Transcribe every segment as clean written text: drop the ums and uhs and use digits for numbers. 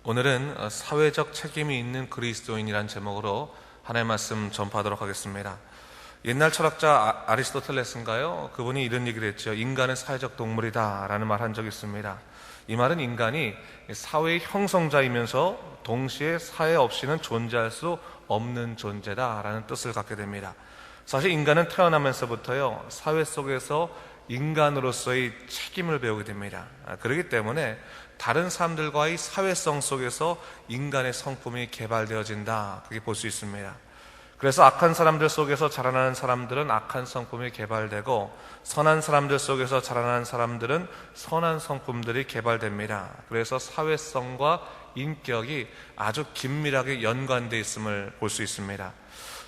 오늘은 사회적 책임이 있는 그리스도인이란 제목으로 하나님의 말씀 전파하도록 하겠습니다. 옛날 철학자 아리스토텔레스인가요? 그분이 이런 얘기를 했죠. 인간은 사회적 동물이다 라는 말 한 적이 있습니다. 이 말은 인간이 사회의 형성자이면서 동시에 사회 없이는 존재할 수 없는 존재다 라는 뜻을 갖게 됩니다. 사실 인간은 태어나면서부터요, 사회 속에서 인간으로서의 책임을 배우게 됩니다. 그렇기 때문에 다른 사람들과의 사회성 속에서 인간의 성품이 개발되어진다, 그렇게 볼 수 있습니다. 그래서 악한 사람들 속에서 자라나는 사람들은 악한 성품이 개발되고, 선한 사람들 속에서 자라나는 사람들은 선한 성품들이 개발됩니다. 그래서 사회성과 인격이 아주 긴밀하게 연관되어 있음을 볼 수 있습니다.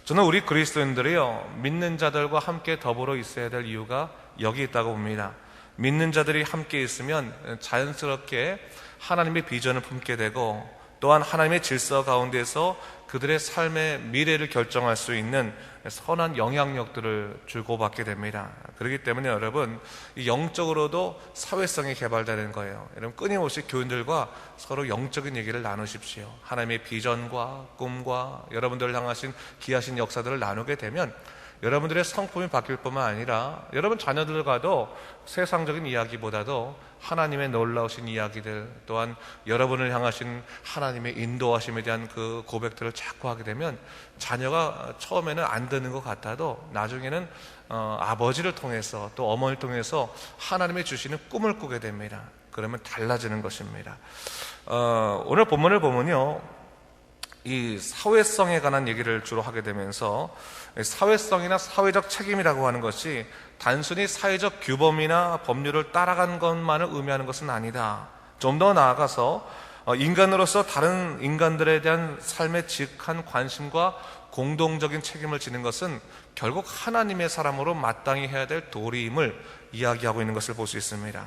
저는 우리 그리스도인들이요, 믿는 자들과 함께 더불어 있어야 될 이유가 여기 있다고 봅니다. 믿는 자들이 함께 있으면 자연스럽게 하나님의 비전을 품게 되고, 또한 하나님의 질서 가운데서 그들의 삶의 미래를 결정할 수 있는 선한 영향력들을 주고받게 됩니다. 그렇기 때문에 여러분, 영적으로도 사회성이 개발되는 거예요. 여러분, 끊임없이 교인들과 서로 영적인 얘기를 나누십시오. 하나님의 비전과 꿈과 여러분들을 향하신 귀하신 역사들을 나누게 되면 여러분들의 성품이 바뀔 뿐만 아니라 여러분 자녀들과도 세상적인 이야기보다도 하나님의 놀라우신 이야기들, 또한 여러분을 향하신 하나님의 인도하심에 대한 그 고백들을 자꾸 하게 되면 자녀가 처음에는 안 듣는 것 같아도 나중에는 아버지를 통해서 또 어머니를 통해서 하나님이 주시는 꿈을 꾸게 됩니다. 그러면 달라지는 것입니다. 오늘 본문을 보면요, 이 사회성에 관한 얘기를 주로 하게 되면서, 사회성이나 사회적 책임이라고 하는 것이 단순히 사회적 규범이나 법률을 따라간 것만을 의미하는 것은 아니다. 좀 더 나아가서 인간으로서 다른 인간들에 대한 삶에 지극한 관심과 공동적인 책임을 지는 것은 결국 하나님의 사람으로 마땅히 해야 될 도리임을 이야기하고 있는 것을 볼 수 있습니다.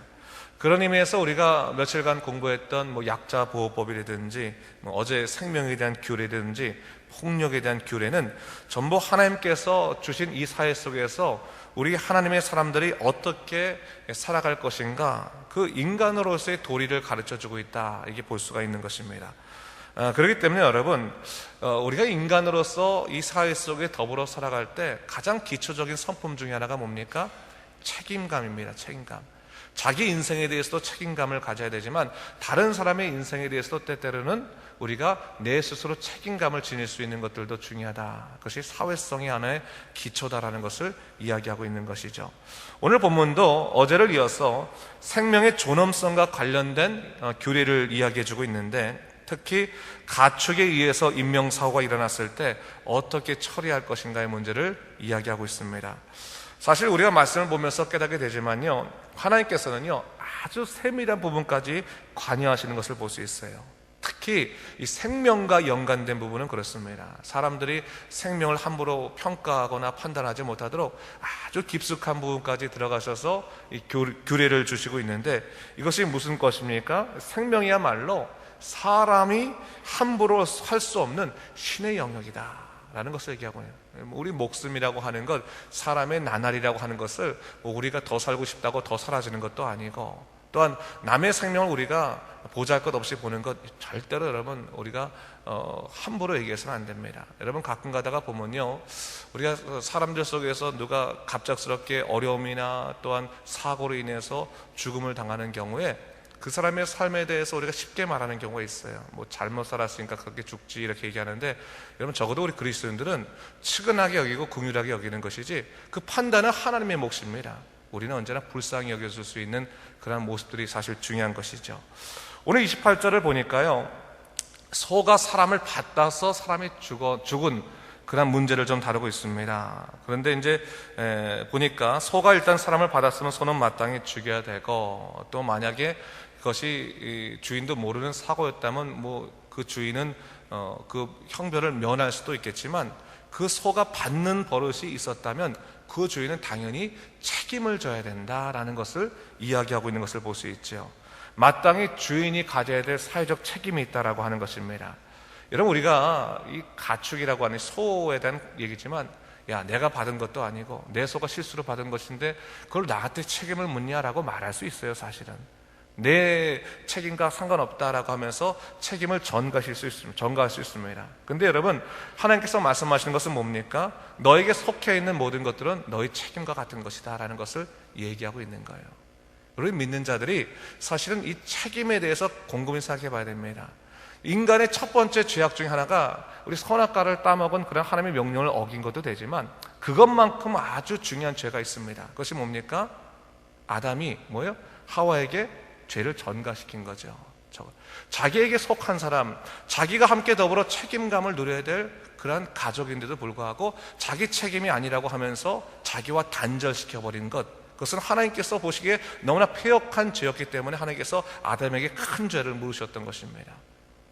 그런 의미에서 우리가 며칠간 공부했던 약자 보호법이라든지 어제 생명에 대한 규례라든지 폭력에 대한 규례는 전부 하나님께서 주신 이 사회 속에서 우리 하나님의 사람들이 어떻게 살아갈 것인가, 그 인간으로서의 도리를 가르쳐주고 있다, 이게 볼 수가 있는 것입니다. 그렇기 때문에 여러분, 우리가 인간으로서 이 사회 속에 더불어 살아갈 때 가장 기초적인 성품 중에 하나가 뭡니까? 책임감입니다. 책임감. 자기 인생에 대해서도 책임감을 가져야 되지만 다른 사람의 인생에 대해서도 때때로는 우리가 내 스스로 책임감을 지닐 수 있는 것들도 중요하다. 그것이 사회성의 하나의 기초다라는 것을 이야기하고 있는 것이죠. 오늘 본문도 어제를 이어서 생명의 존엄성과 관련된 규례를 이야기해주고 있는데, 특히 가축에 의해서 인명사고가 일어났을 때 어떻게 처리할 것인가의 문제를 이야기하고 있습니다. 사실 우리가 말씀을 보면서 깨닫게 되지만요, 하나님께서는요 아주 세밀한 부분까지 관여하시는 것을 볼 수 있어요. 특히 이 생명과 연관된 부분은 그렇습니다. 사람들이 생명을 함부로 평가하거나 판단하지 못하도록 아주 깊숙한 부분까지 들어가셔서 이 규례를 주시고 있는데, 이것이 무슨 것입니까? 생명이야말로 사람이 함부로 할 수 없는 신의 영역이다 라는 것을 얘기하고 있어요. 우리 목숨이라고 하는 것, 사람의 나날이라고 하는 것을 우리가 더 살고 싶다고 더 사라지는 것도 아니고, 또한 남의 생명을 우리가 보잘것없이 보는 것 절대로 여러분 우리가 함부로 얘기해서는 안 됩니다. 여러분 가끔 가다가 보면요, 우리가 사람들 속에서 누가 갑작스럽게 어려움이나 또한 사고로 인해서 죽음을 당하는 경우에 그 사람의 삶에 대해서 우리가 쉽게 말하는 경우가 있어요. 잘못 살았으니까 그렇게 죽지, 이렇게 얘기하는데, 여러분 적어도 우리 그리스도인들은 측은하게 여기고 긍휼하게 여기는 것이지, 그 판단은 하나님의 몫입니다. 우리는 언제나 불쌍히 여겨줄 수 있는 그런 모습들이 사실 중요한 것이죠. 오늘 28절을 보니까요, 소가 사람을 받아서 사람이 죽은 그런 문제를 좀 다루고 있습니다. 그런데 이제 보니까 소가 일단 사람을 받았으면 소는 마땅히 죽여야 되고, 또 만약에 그것이 주인도 모르는 사고였다면 그 주인은 그 형벌을 면할 수도 있겠지만, 그 소가 받는 버릇이 있었다면 그 주인은 당연히 책임을 져야 된다라는 것을 이야기하고 있는 것을 볼 수 있죠. 마땅히 주인이 가져야 될 사회적 책임이 있다라고 하는 것입니다. 여러분, 우리가 이 가축이라고 하는 소에 대한 얘기지만, 야, 내가 받은 것도 아니고 내 소가 실수로 받은 것인데 그걸 나한테 책임을 묻냐라고 말할 수 있어요, 사실은. 내 책임과 상관없다라고 하면서 책임을 전가할 수 있습니다. 근데 여러분, 하나님께서 말씀하시는 것은 뭡니까? 너에게 속해 있는 모든 것들은 너의 책임과 같은 것이다 라는 것을 얘기하고 있는 거예요. 우리 믿는 자들이 사실은 이 책임에 대해서 곰곰이 생각해 봐야 됩니다. 인간의 첫 번째 죄악 중에 하나가 우리 선악과를 따먹은 그런 하나님의 명령을 어긴 것도 되지만 그것만큼 아주 중요한 죄가 있습니다. 그것이 뭡니까? 아담이 뭐예요? 하와에게 죄를 전가시킨 거죠. 자기에게 속한 사람, 자기가 함께 더불어 책임감을 누려야 될 그러한 가족인데도 불구하고 자기 책임이 아니라고 하면서 자기와 단절시켜버린 것, 그것은 하나님께서 보시기에 너무나 폐역한 죄였기 때문에 하나님께서 아담에게 큰 죄를 물으셨던 것입니다.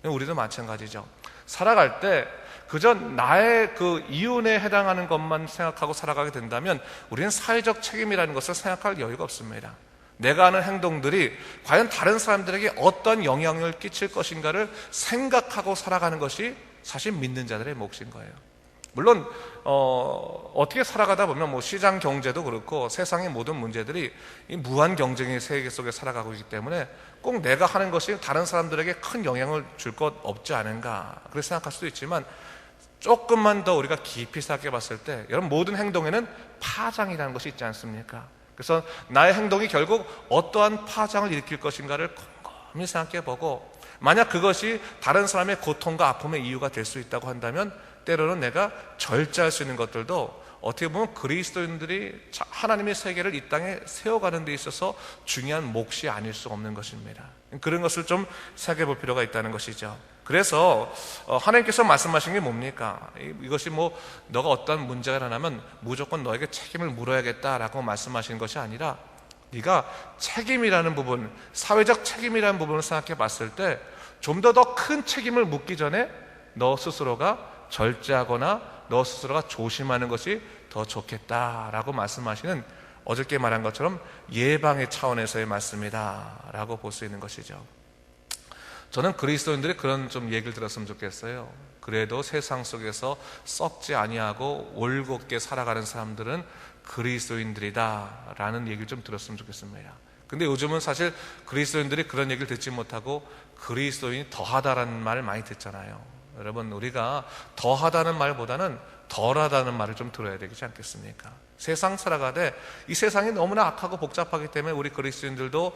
우리도 마찬가지죠. 살아갈 때 그저 나의 그 이윤에 해당하는 것만 생각하고 살아가게 된다면 우리는 사회적 책임이라는 것을 생각할 여유가 없습니다. 내가 하는 행동들이 과연 다른 사람들에게 어떤 영향을 끼칠 것인가를 생각하고 살아가는 것이 사실 믿는 자들의 몫인 거예요. 물론 어떻게 살아가다 보면 뭐 시장 경제도 그렇고 세상의 모든 문제들이 이 무한 경쟁의 세계 속에 살아가고 있기 때문에 꼭 내가 하는 것이 다른 사람들에게 큰 영향을 줄 것 없지 않은가 그렇게 생각할 수도 있지만 조금만 더 우리가 깊이 생각해 봤을 때 여러분, 모든 행동에는 파장이라는 것이 있지 않습니까? 그래서 나의 행동이 결국 어떠한 파장을 일으킬 것인가를 곰곰이 생각해 보고, 만약 그것이 다른 사람의 고통과 아픔의 이유가 될 수 있다고 한다면 때로는 내가 절제할 수 있는 것들도 어떻게 보면 그리스도인들이 하나님의 세계를 이 땅에 세워가는 데 있어서 중요한 몫이 아닐 수 없는 것입니다. 그런 것을 좀 생각해 볼 필요가 있다는 것이죠. 그래서 하나님께서 말씀하신 게 뭡니까? 이것이 뭐 너가 어떤 문제가 일어나면 무조건 너에게 책임을 물어야겠다라고 말씀하시는 것이 아니라 네가 책임이라는 부분, 사회적 책임이라는 부분을 생각해 봤을 때 좀 더 큰 책임을 묻기 전에 너 스스로가 절제하거나 너 스스로가 조심하는 것이 더 좋겠다라고 말씀하시는, 어저께 말한 것처럼 예방의 차원에서의 말씀이다 라고 볼 수 있는 것이죠. 저는 그리스도인들이 그런 좀 얘기를 들었으면 좋겠어요. 그래도 세상 속에서 썩지 아니하고 올곧게 살아가는 사람들은 그리스도인들이다 라는 얘기를 좀 들었으면 좋겠습니다. 근데 요즘은 사실 그리스도인들이 그런 얘기를 듣지 못하고 그리스도인이 더하다라는 말을 많이 듣잖아요. 여러분, 우리가 더하다는 말보다는 덜하다는 말을 좀 들어야 되지 않겠습니까? 세상 살아가되 이 세상이 너무나 악하고 복잡하기 때문에 우리 그리스도인들도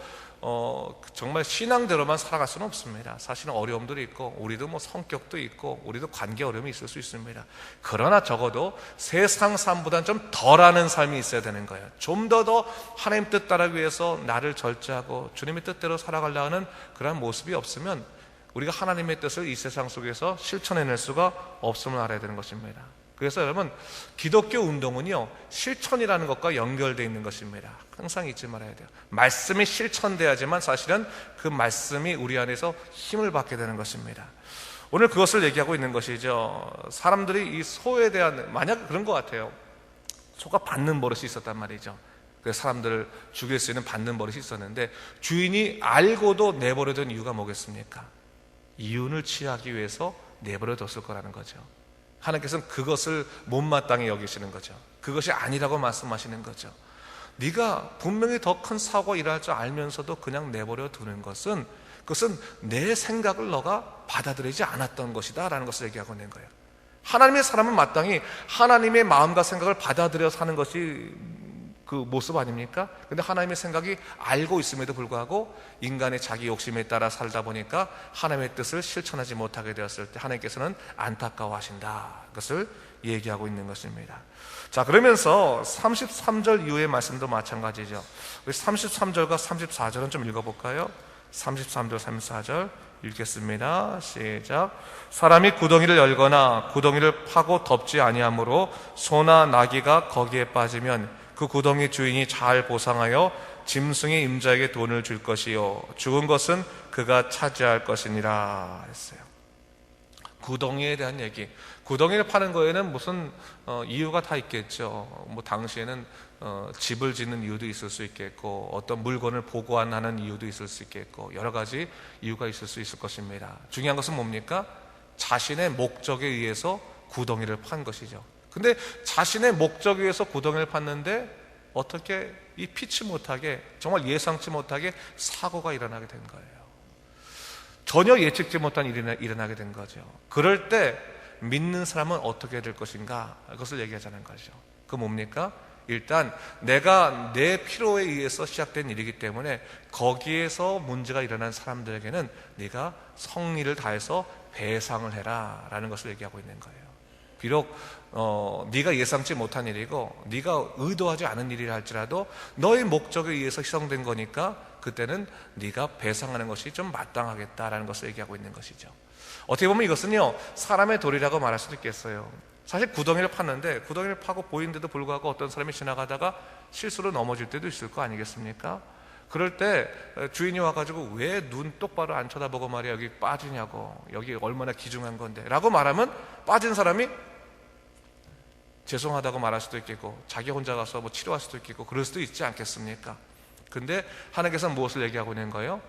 정말 신앙대로만 살아갈 수는 없습니다. 사실은 어려움들이 있고 우리도 뭐 성격도 있고 우리도 관계 어려움이 있을 수 있습니다. 그러나 적어도 세상 삶보다는 좀 덜하는 삶이 있어야 되는 거예요. 좀 더 하나님 뜻 따르기 위해서 나를 절제하고 주님의 뜻대로 살아가려 하는 그런 모습이 없으면 우리가 하나님의 뜻을 이 세상 속에서 실천해낼 수가 없음을 알아야 되는 것입니다. 그래서 여러분, 기독교 운동은요, 실천이라는 것과 연결되어 있는 것입니다. 항상 잊지 말아야 돼요. 말씀이 실천돼야지만 사실은 그 말씀이 우리 안에서 힘을 받게 되는 것입니다. 오늘 그것을 얘기하고 있는 것이죠. 사람들이 이 소에 대한, 만약 그런 것 같아요. 소가 받는 버릇이 있었단 말이죠. 그 사람들을 죽일 수 있는 받는 버릇이 있었는데 주인이 알고도 내버려둔 이유가 뭐겠습니까? 이윤을 취하기 위해서 내버려뒀을 거라는 거죠. 하나님께서는 그것을 못마땅히 여기시는 거죠. 그것이 아니라고 말씀하시는 거죠. 네가 분명히 더 큰 사고가 일어날 줄 알면서도 그냥 내버려 두는 것은, 그것은 내 생각을 너가 받아들이지 않았던 것이다 라는 것을 얘기하고 있는 거예요. 하나님의 사람은 마땅히 하나님의 마음과 생각을 받아들여 사는 것이 그 모습 아닙니까? 근데 하나님의 생각이 알고 있음에도 불구하고 인간의 자기 욕심에 따라 살다 보니까 하나님의 뜻을 실천하지 못하게 되었을 때 하나님께서는 안타까워하신다, 그것을 얘기하고 있는 것입니다. 자, 그러면서 33절 이후의 말씀도 마찬가지죠. 우리 33절과 34절은 좀 읽어볼까요? 33절 34절 읽겠습니다. 시작. 사람이 구덩이를 열거나 구덩이를 파고 덮지 아니하므로 소나 나귀가 거기에 빠지면 그 구덩이 주인이 잘 보상하여 짐승의 임자에게 돈을 줄 것이요 죽은 것은 그가 차지할 것이니라 했어요. 구덩이에 대한 얘기. 구덩이를 파는 거에는 무슨 이유가 다 있겠죠. 뭐 당시에는 집을 짓는 이유도 있을 수 있겠고 어떤 물건을 보관하는 이유도 있을 수 있겠고 여러 가지 이유가 있을 수 있을 것입니다. 중요한 것은 뭡니까? 자신의 목적에 의해서 구덩이를 판 것이죠. 근데 자신의 목적에 의해서 구덩이를 팠는데 어떻게 이 피치 못하게, 정말 예상치 못하게 사고가 일어나게 된 거예요. 전혀 예측지 못한 일이 일어나게 된 거죠. 그럴 때 믿는 사람은 어떻게 될 것인가, 그것을 얘기하자는 거죠. 그 뭡니까? 일단 내가 내 필요에 의해서 시작된 일이기 때문에 거기에서 문제가 일어난 사람들에게는 네가 성의를 다해서 배상을 해라 라는 것을 얘기하고 있는 거예요. 비록 네가 예상치 못한 일이고 네가 의도하지 않은 일이라 할지라도 너의 목적에 의해서 희생된 거니까 그때는 네가 배상하는 것이 좀 마땅하겠다라는 것을 얘기하고 있는 것이죠. 어떻게 보면 이것은요, 사람의 도리라고 말할 수도 있겠어요. 사실 구덩이를 팠는데 구덩이를 파고 보이는데도 불구하고 어떤 사람이 지나가다가 실수로 넘어질 때도 있을 거 아니겠습니까? 그럴 때 주인이 와가지고 왜 눈 똑바로 안 쳐다보고 말이야 여기 빠지냐고, 여기 얼마나 귀중한 건데 라고 말하면 빠진 사람이 죄송하다고 말할 수도 있겠고 자기 혼자 가서 뭐 치료할 수도 있겠고 그럴 수도 있지 않겠습니까? 근데 하나님께서는 무엇을 얘기하고 있는 거예요?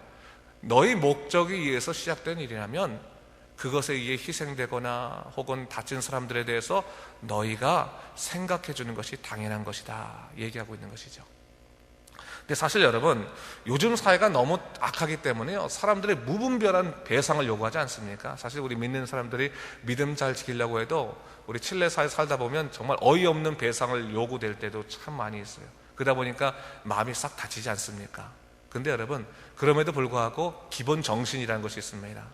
너희 목적에 의해서 시작된 일이라면 그것에 의해 희생되거나 혹은 다친 사람들에 대해서 너희가 생각해 주는 것이 당연한 것이다 얘기하고 있는 것이죠. 근데 사실 여러분, 요즘 사회가 너무 악하기 때문에요, 사람들이 무분별한 배상을 요구하지 않습니까? 사실 우리 믿는 사람들이 믿음 잘 지키려고 해도 우리 칠레 사회 살다 보면 정말 어이없는 배상을 요구될 때도 참 많이 있어요. 그러다 보니까 마음이 싹 다치지 않습니까? 근데 여러분, 그럼에도 불구하고 기본 정신이라는 것이 있습니다.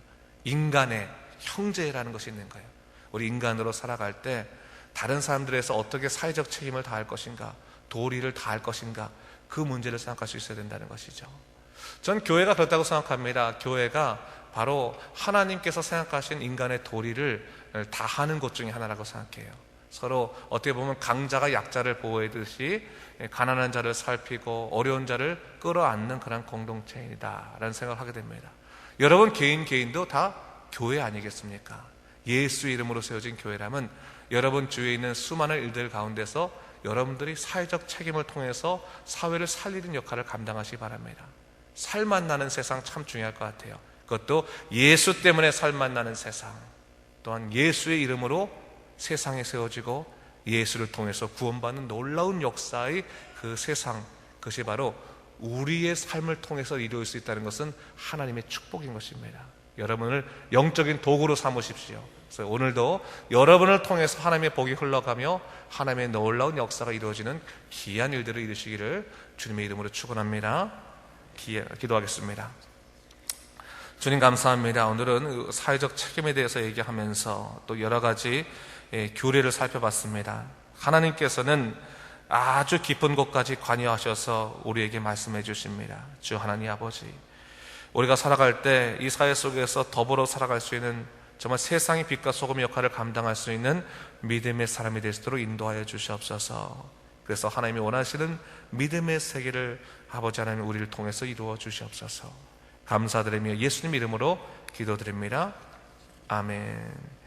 인간의 형제라는 것이 있는 거예요. 우리 인간으로 살아갈 때 다른 사람들에서 어떻게 사회적 책임을 다할 것인가, 도리를 다할 것인가, 그 문제를 생각할 수 있어야 된다는 것이죠. 전 교회가 그렇다고 생각합니다. 교회가 바로 하나님께서 생각하신 인간의 도리를 다하는 곳 중에 하나라고 생각해요. 서로 어떻게 보면 강자가 약자를 보호하듯이 가난한 자를 살피고 어려운 자를 끌어안는 그런 공동체이다라는 생각을 하게 됩니다. 여러분 개인도 다 교회 아니겠습니까? 예수 이름으로 세워진 교회라면 여러분 주위에 있는 수많은 일들 가운데서 여러분들이 사회적 책임을 통해서 사회를 살리는 역할을 감당하시기 바랍니다. 살맛 나는 세상 참 중요할 것 같아요. 그것도 예수 때문에 살맛 나는 세상, 또한 예수의 이름으로 세상에 세워지고 예수를 통해서 구원받는 놀라운 역사의 그 세상, 그것이 바로 우리의 삶을 통해서 이루어질 수 있다는 것은 하나님의 축복인 것입니다. 여러분을 영적인 도구로 삼으십시오. 그래서 오늘도 여러분을 통해서 하나님의 복이 흘러가며 하나님의 놀라운 역사가 이루어지는 귀한 일들을 이루시기를 주님의 이름으로 축원합니다. 기도하겠습니다. 주님 감사합니다. 오늘은 사회적 책임에 대해서 얘기하면서 또 여러 가지 교례를 살펴봤습니다. 하나님께서는 아주 깊은 곳까지 관여하셔서 우리에게 말씀해 주십니다. 주 하나님 아버지, 우리가 살아갈 때 이 사회 속에서 더불어 살아갈 수 있는 정말 세상의 빛과 소금의 역할을 감당할 수 있는 믿음의 사람이 될 수 있도록 인도하여 주시옵소서. 그래서 하나님이 원하시는 믿음의 세계를 아버지 하나님 우리를 통해서 이루어 주시옵소서. 감사드리며 예수님 이름으로 기도드립니다. 아멘.